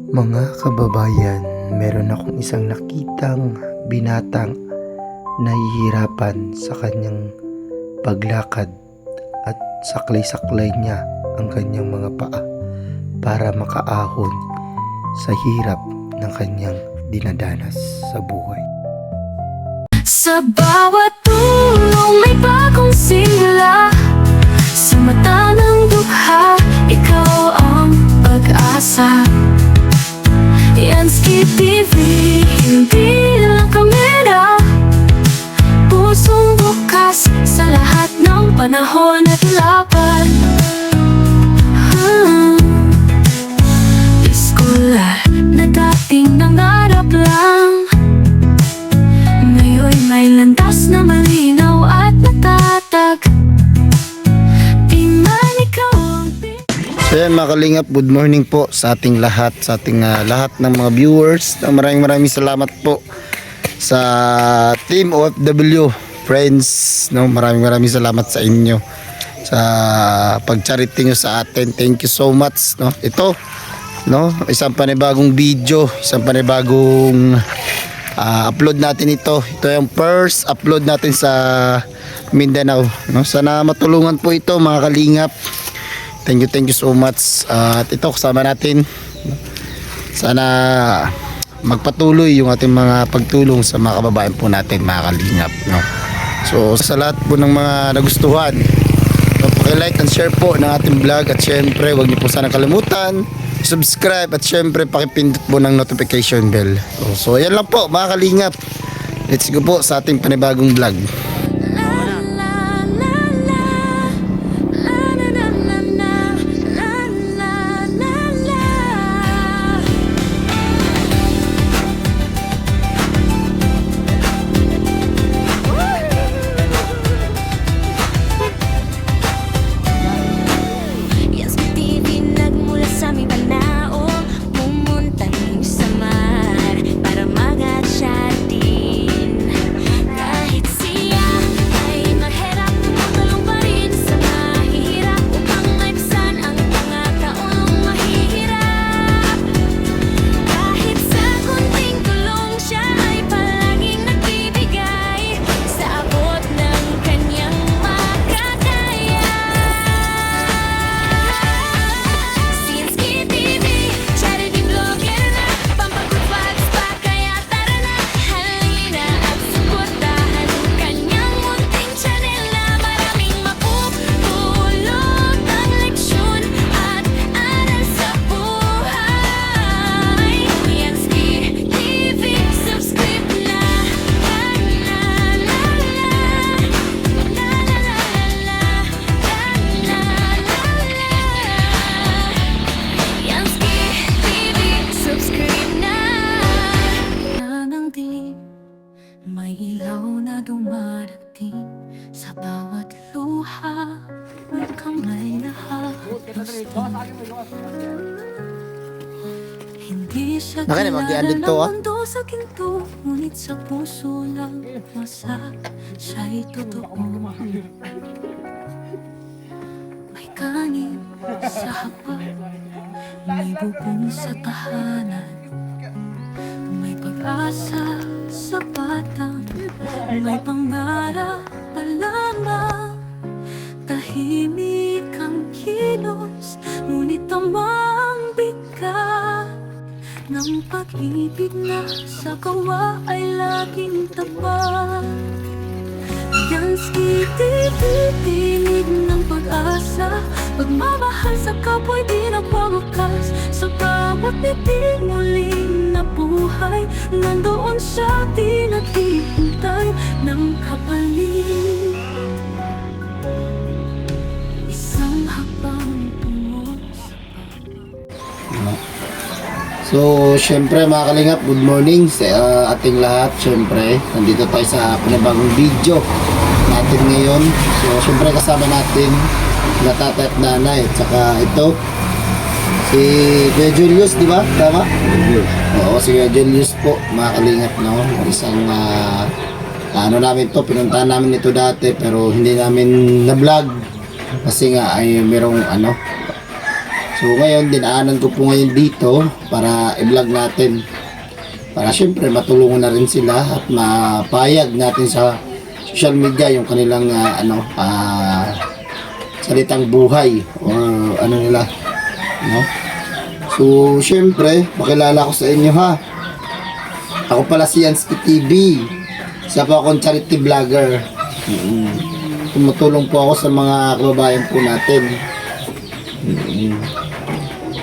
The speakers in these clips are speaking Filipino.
Mga kababayan, meron akong isang nakitang binatang nahihirapan sa kanyang paglakad at saklay-saklay niya ang kanyang mga paa para makaahon sa hirap ng kanyang dinadanas sa buhay. Sa bawat tulong may bagong sigla, sa mata ng dukha, ikaw ang pag-asa. Yansky TV, hindi lang kamera, pusong bukas sa lahat ng panahon at laban. Iskolar na dating nangarap lang, ngayon may landas na malinaw at natatag. Di man ikaw ang So yan mga kalingap, good morning po sa ating lahat, sa ating lahat ng mga viewers. Maraming salamat po sa Team OFW friends, no? Maraming salamat sa inyo sa pag-charity nyo sa atin. Thank you so much, no? Ito, no, isang panibagong video, isang panibagong upload natin ito. Ito yung first upload natin sa Mindanao, no? Sana matulungan po ito mga kalingap. Thank you so much. At ito kasama natin. Sana magpatuloy yung ating mga pagtulong sa mga kababayan po natin mga kalingap, no? So sa lahat po ng mga nagustuhan, paki-like and share po ng ating vlog, at syempre huwag niyo po sana kalimutan subscribe, at syempre pakipindot po ng notification bell. So yan lang po mga kalingap. Let's go po sa ating panibagong vlog. May ilaw na dumarating sa bawat luha, may kamay na hahapos. Hindi siya kilala ng mundo sa ginto, ngunit sa puso lang masa siya'y totoo. May kanin sa hapag, may bubong sa tahanan, may pag-asa sa batang, may pangarap pa lamang. Tahimik ang kilos, ngunit tamang bigat ng pag-ibig na sa kawa ay laging tapat. Yansky TV, tinig ng pag-asa, pagmamahal sa kapwa di nagwawakas. Sa bawat titig muling nabuhay, nandoon siya, di naghihintay ng kapalit. Isang habang tungo sa So syempre mga kalingap, good morning sa ating lahat. Syempre nandito tayo sa panibagong video natin ngayon. So syempre kasama natin na tatay at nanay, at saka ito si Kuya Julius, di ba? Tama? Oo, si Kuya Julius po mga kalingap, no? Isang ano namin to, pinuntahan namin ito dati pero hindi namin na vlog kasi nga ay merong ano, So ngayon, dinaanan ko po ngayon dito para i-vlog natin. Para syempre matulungan na rin sila at mapayag natin sa social media yung kanilang salitang buhay or ano nila, no? So syempre, makilala ko sa inyo ha. Ako pala si Yansky TV. Isa po akong charity vlogger. Tumutulong po ako sa mga kababayan po natin.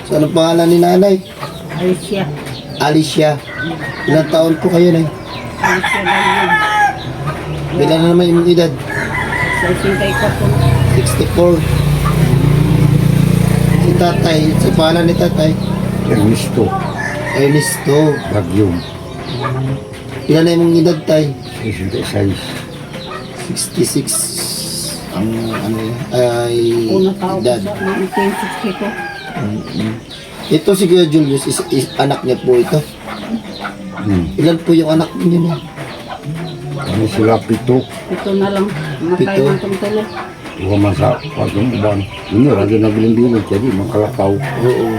So anong pangalan ni nanay? Alicia. Alicia. Ilang taon po kayo, nay? Alicia lang yun. Bilan na naman yung edad? Sa 64. 64. Si tatay, sa pangalan ni tatay? Ernesto, Ernesto. Bagyong, Ilan na yung edad, tay? 66. 66. Ang ano yun, ay Unang tao ko edad. sa 1962. Ito si Kuya Julius, anak niya po ito. Ilan po yung anak niyo na? Ano sila pito, Ito na lang. Matay Pito. na itong tulo. huwag man sa pagong uban. Ini lagi na bilin-bilin, jadi makalakaw. Oo.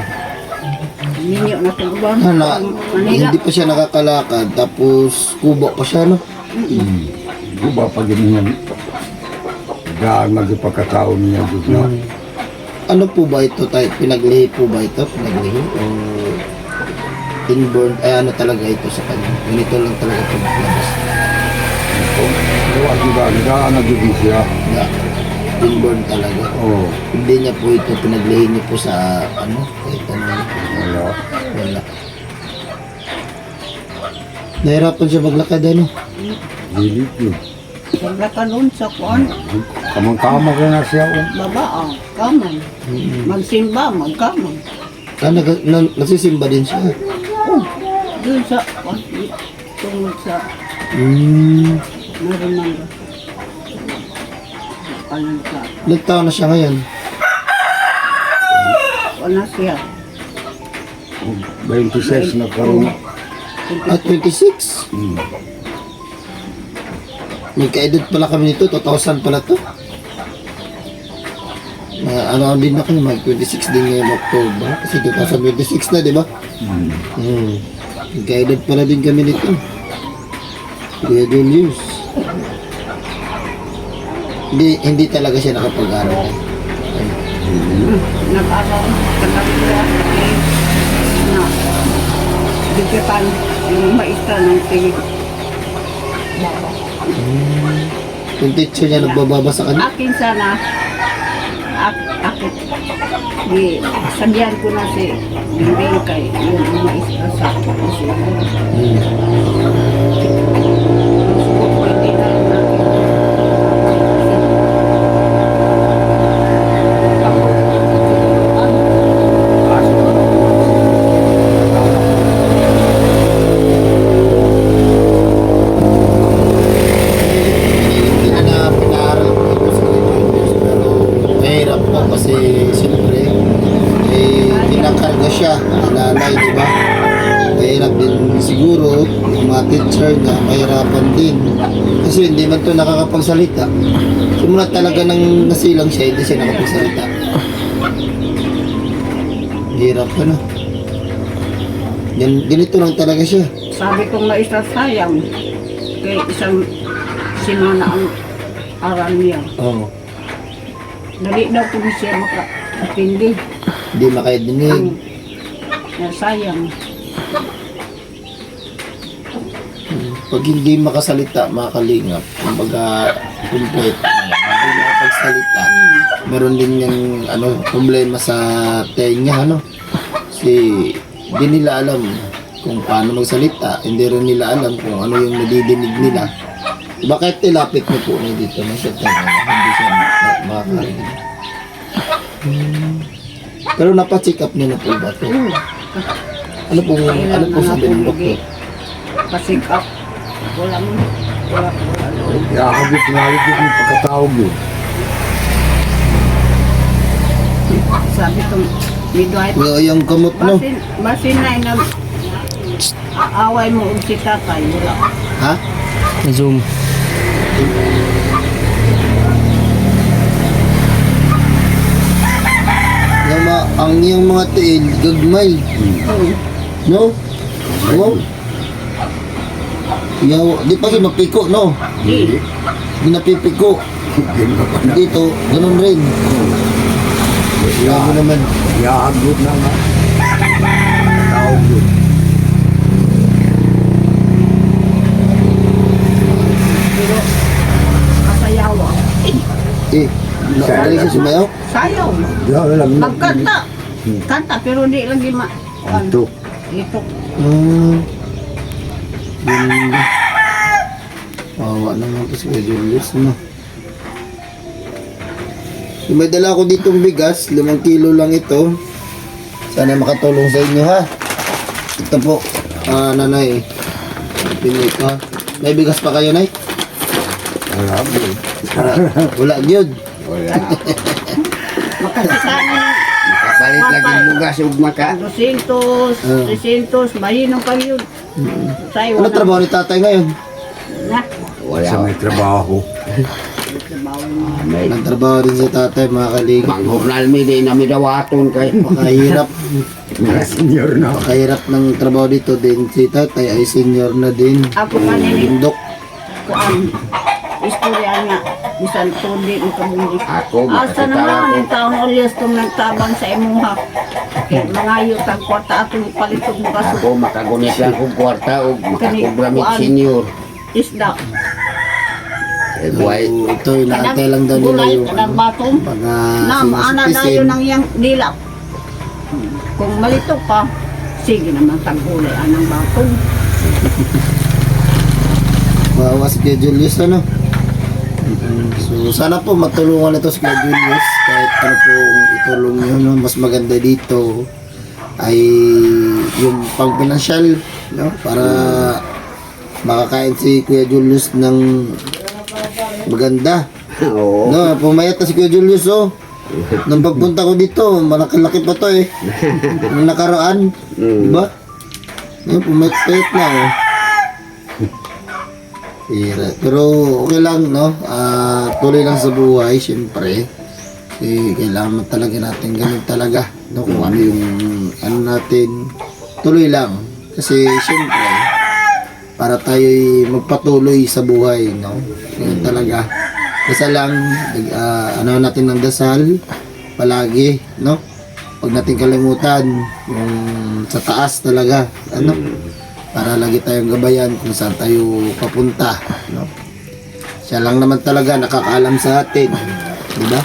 Minyo na itong uban. Na, Manila. hindi pa siya nakakalakad, tapos kubo pa siya, no? Di ba pag ganyan, gaan magipagkatao niya dun na. Ano po ba ito, tayo? Pinaglihi po ba ito? Pinaglihi? O inborn? Ay, ano talaga ito sa kanya? Ganito lang talaga ito labas. Diba, diba, gaan na dun siya. Na, inborn talaga. Oh, Hindi niya po ito, pinaglihi niya po sa, ano? Kahit ano, wala. wala. Nahirapan siya maglakad, ano? Dilit yun. Paglaka doon sa kuan. Kamang-kamang ka na siya. Oh. Baba, kamay. Magsimba, magkamay. Ah, nagsisimba din siya. Oh, doon sa kuan. Tungod sa Marimanga. Anong ka? Ilang taon na siya ngayon? Wala siya. 26 na karoon. At 26. Magka-edit pala kami nito, 2000 pala to. Ano din na kami, mag-26 din ngayong October. Kasi 2026 na, di ba? Magka-edit pala din kami nito. Kuya Julius. Hindi talaga siya nakapag-aral. Nag-araw sa kanila na bigyan yung maestra ng tingin. Baba. Yung teacher niya nagbababa sa kanya. Akin sana, ako, sabihan ko na si Bimbing kay yung maestra sa ako. Kasi pwede na lang natin. Hindi na pinaaral ko ito sa Julius. Pero mahirap po kasi siyempre kinakarga siya ang nanay, di ba? Mahirap din siguro yung mga teacher niya, mahirapan din. Kasi hindi man to nakakapagsalita. Simula talaga nang nasilang siya, hindi siya nakapagsalita. Hirap ka na. Ganito lang talaga siya. Sabi kong maestra sayang kay isang simana ang aral niya. Oo. Dali daw po siya maka-atindi. Hindi makaidinig. Na sayang. Pag hindi makasalita, makalingap, kumbaga complete, hindi makapagsalita, meron din yung problema sa tenga, kasi hindi nila alam kung paano magsalita, hindi rin nila alam kung ano yung nadidinig nila. Bakit tilapit mo po na dito na siya tenga, hindi siya makakarinig. Pero napacheck up niyo na po ba ito? Ano po sabi ng doktor? Pasig up. Wala mo. Wala. Yakagit na halit yung pagkatawag yun. Sabi kong midwife. Yung gamot, no? Basin na ina away mo og si tatay. Wala. Ha? Zoom. ang iyang mga tiil, gagmay. No? Oo. Yaw, di pa ginapiko, no? Di. Ginapipiko. Dito, ganun rin. Grabe naman. Iaagod na nga. Tawag yun. Pero, kasayawa. Eh, nakaling siya sumayaw? Sayaw. Yan lang. Magkanta. Kanta, pero di lagi ma... Ito. Ito. Yun ba? Wawa naman po si Kuya Julius, no? So, may dala ko ditong bigas, 5 kilo lang ito. Sana makatulong sa inyo, ha? Ito po, nanay. Pinay ko, ha? May bigas pa kayo, nay? Wala mo. Wala, gyud. Wala. Makasasana ng Makapalit lagi yung bugas ug maka. 200, 300, mahino pa yun. Sayo Ano trabaho ni tatay ngayon? Na. Wala. Sa may trabaho. Trabaho na. May Nagtrabaho din si tatay, mga kaligay. panghurnal mi di na mi dawaton kay Pakahirap. mga senior na. Pakahirap ng trabaho dito din. Si tatay ay senior na din. Ako kanini, Bundok. kuan. Istorya nga. Bisan tundi mo kabundi. Ako Asa makakita naman ako. yung taon ulyas kung nagtabang sa imuha. Kaya mangayo tag kwarta atong ipalitog mo kaso. Ako makagunit lang kong kwarta ug makakubra mi Kuan. senior. Isda. Eh buhay. So, ito, inaantay lang daw nila Gulay, yung kanang batong. pag Ana dayo sinusutisin. ng iyang dilap. Kung malito pa, sige naman tagulay anang batong. Wawa si Kuya Julius, ano? So, sana po matulungan ito si Kuya Julius. Kahit ano po itulong nyo, no? Mas maganda dito ay yung pang pinansyal, no? Para makakain si Kuya Julius ng maganda. Oo. No, pumayat na si Kuya Julius, oh. Nung pagpunta ko dito, malaki-laki pa to, eh. Nung nakaraan, diba? Yung pumayat-payat na, oh. Pero okay lang, no? Tuloy lang sa buhay, syempre. Kasi kailangan talaga natin ganun talaga, no? Kung ano yung ano natin, tuloy lang. Kasi syempre, para tayo'y magpatuloy sa buhay, no? Ganun talaga. Kasi lang, ano natin ng dasal, palagi, no? Huwag natin kalimutan yung sa taas talaga, ano? Para lagi tayong gabayan kung saan tayo papunta, no? Siya lang naman talaga nakakaalam sa atin, di ba?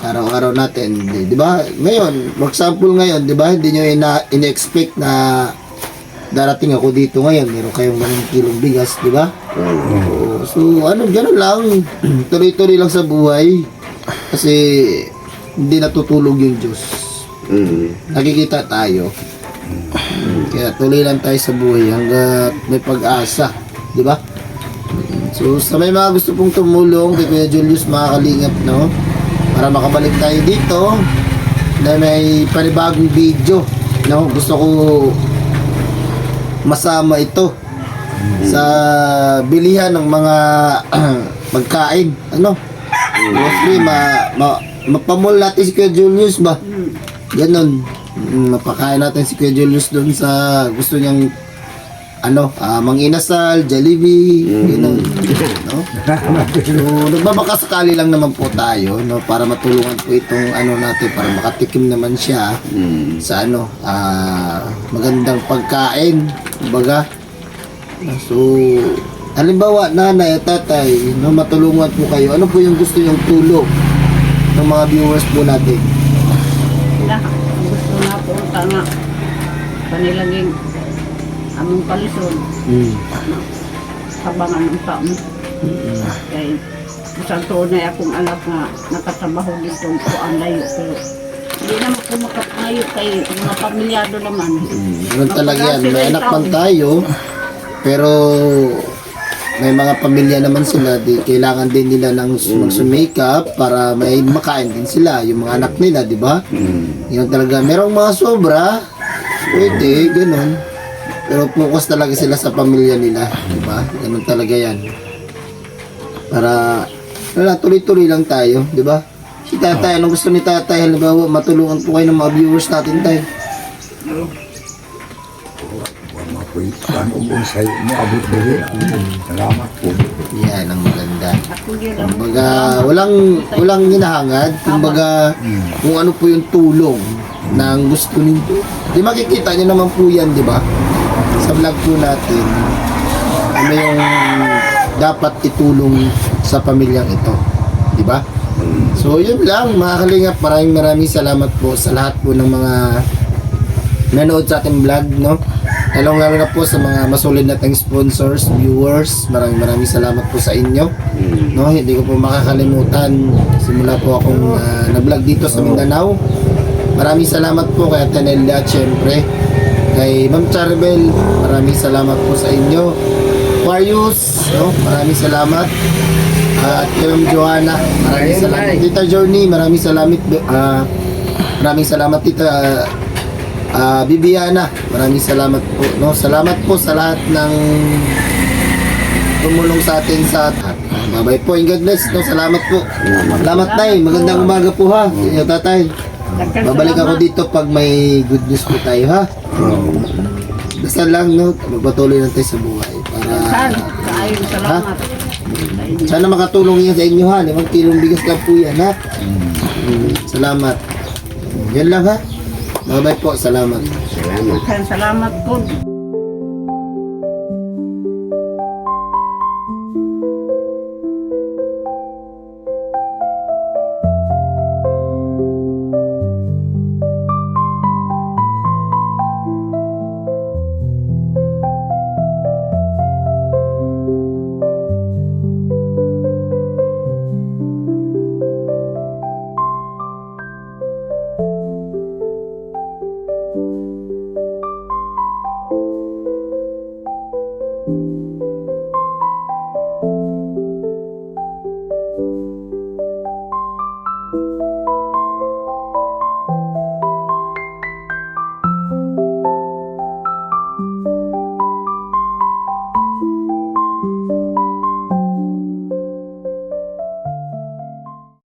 Araw-araw natin, di ba? Ngayon, for example ngayon, di ba? Hindi nyo ina-expect na darating ako dito ngayon, meron kayong ganung kilong bigas, di ba? So, ano, gano'n lang. Tuloy-tuloy lang sa buhay. Kasi, hindi natutulog yung Diyos. Nakikita tayo. Kaya tuloy lang tayo sa buhay hanggat may pag-asa, di ba? So sa may mga gusto pong tumulong kay Kuya Julius, mga kalingap, no? Para makabalik tayo dito na may panibagong video, no? Gusto ko masama ito sa bilihan ng mga pagkain, ano? Mostly mapamol natin si Kuya Julius ba? Ganon. Mapakain natin si Kuya Julius doon sa gusto niyang ano, manginasal, Jollibee, gano'n, no? So, nagbabakasakali lang naman po tayo, no, para matulungan po itong ano natin, para makatikim naman siya sa ano, magandang pagkain, kumbaga. So, halimbawa, nanay at tatay, no, matulungan po kayo, ano po yung gusto niyong tulong ng mga viewers po natin? Lahat. Gusto na po nga. Panilaging among palisod. Kabangan ng taon. Kaya isang tuon na akong anak nga nakatrabaho dito po ang layo. Pero hindi naman po makapanayo kay mga pamilyado naman. Ganun talaga yan. May anak man tayo, pero may mga pamilya naman sila, kailangan din nila ng magsumikap para may makain din sila, yung mga anak nila, di ba? Yun talaga. Merong mga sobra, pwede, ganun. Pero focus talaga sila sa pamilya nila, di ba? Ganun talaga yan. Para, wala, tuloy-tuloy lang tayo, di ba? Si tatay, anong gusto ni tatay? Halimbawa, matulungan po kayo ng mga viewers natin, tay. Ako'y tanong sa mo abot diri. Salamat po. Yan ang maganda. Ako yun ang Kumbaga, walang hinahangad. Kumbaga, kung ano po yung tulong na ang gusto ninyo. Di makikita nyo naman po yan, di ba? Sa vlog po natin, ano yung dapat itulong sa pamilyang ito. Di ba? So, yun lang, mga kalingap. Maraming salamat po sa lahat po ng mga nanood sa ating vlog, no? Lalo na po sa mga masulid nating sponsors, viewers. Maraming salamat po sa inyo. No, hindi ko po makakalimutan. Simula po akong nag-vlog dito sa Mindanao. Maraming salamat po kay Tanelia at syempre kay Ma'am Charbel. Maraming salamat po sa inyo. Aquarius, no? Maraming salamat. At kay Ma'am Joanna, maraming salamat. Tita Journey, maraming salamat. Maraming salamat Tita Bibiana, maraming salamat po, no? Salamat po sa lahat ng tumulong sa atin sa bye-bye po, and God bless, no? Salamat po. Salamat, Tay. Magandang umaga po, ha. Inyo, tatay. Babalik ako dito pag may good news po tayo, ha. Dasal lang, no? Magpatuloy lang tayo sa buhay para Ayun, salamat. sana makatulong yan sa inyo, ha. 5 kilong bigas lang po yan, ha. Salamat. Yan lang, ha. Bye-bye po. Salamat. Salamat po.